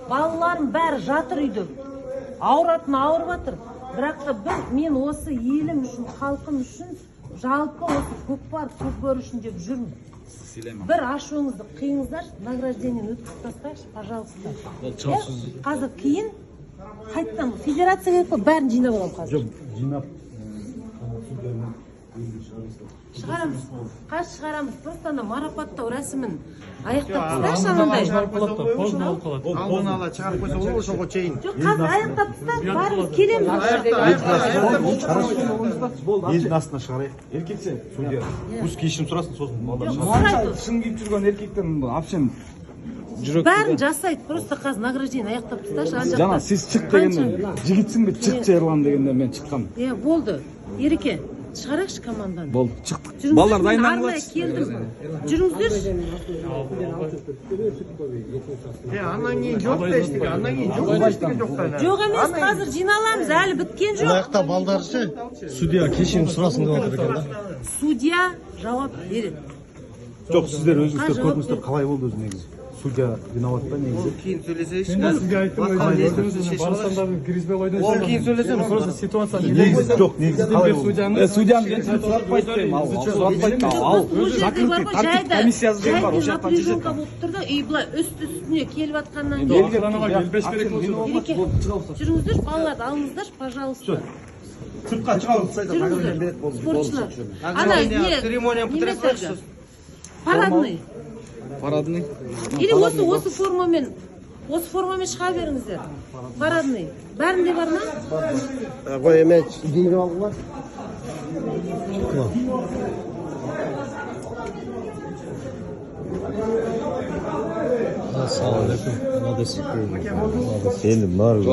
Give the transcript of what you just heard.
Балаларым бәрі жатыр үйде. Ауыратын ауырып жатыр. Бірақ та мен осы елім үшін, халқым үшін, жалпы осы көкпар, көкбөр үшін деп жүрмін. Бір ашуыңызды қиыңыздар, награждениені өткізіп тастайықшы, пожалуйста. Қазір кейін қайттан федерация керек қой, бәрін жинап аламын қазір. Жоқ, жинап шығарамыз. Қаш шығарамыз. Просто ана марапаттау рәсімін аяқтап тастайықшы анандай. Алдын ала шығарып қойса ол ошоға чейин. Жоқ, қазір аяқтап тастайық, бәріміз келеміз. елдің астына шығарайық. Еркексе, судья. Пусть кешірім сұрасын, сосын балдар шығарсын. Сұрайды. Шын киіп жүрген еркектен вообще Бәрін жасайды, просто қазір награждение аяқтап тастайықшы. Жана, сіз шық дегенде, жігітсің бе, шықшы Ерлан дегенде мен шыққам. Болды. Ереке, шығарайықшы команданы. Болды, шықтық. Жүріңіздер, Балдар мен дайыннан арнайы қалады. келдім. Жүріңіздерші. Андан кейін жоқ та ештеңе, андан кейін жоқ та ештеңе жоқ та. Жоқ емес, қазір жиналамыз, әлі біткен жоқ. Аяқта балдаршы. Судья кешірім сұрасын деп отыр екен да. Судья жауап береді. Жоқ, сіздер өзіңіздер көрдіңіздер қалай болды өзі негізі. Судья виноват па негізі? Кейін сөйлесейікші. Сізге айттым Ол кейін сөйлесеміз. Негізі жоқ, негізі қалай болды? судьяны ренжітіп сұратпайды деймін. Сұратпайды. Ал закрытый тәртіп комиссиясы деген бар. Ол жақтан напряженка болып тұр да, үй былай үсті-үстіне келіп жатқаннан кейін. Ереке, жүріңіздерші, балаларды алыңыздаршы, пожалуйста. Сыртқа шығамыз. Жүріңіздер, спортшылар. Ана, церемонияны бітіре қойшы. Парадный. парадный. Или осы формамен шыға беріңіздер. Парадный. Бәрінде бар ма? Қой, емен дейін алды ма? Ассалаумағалейкум. Енді нарық.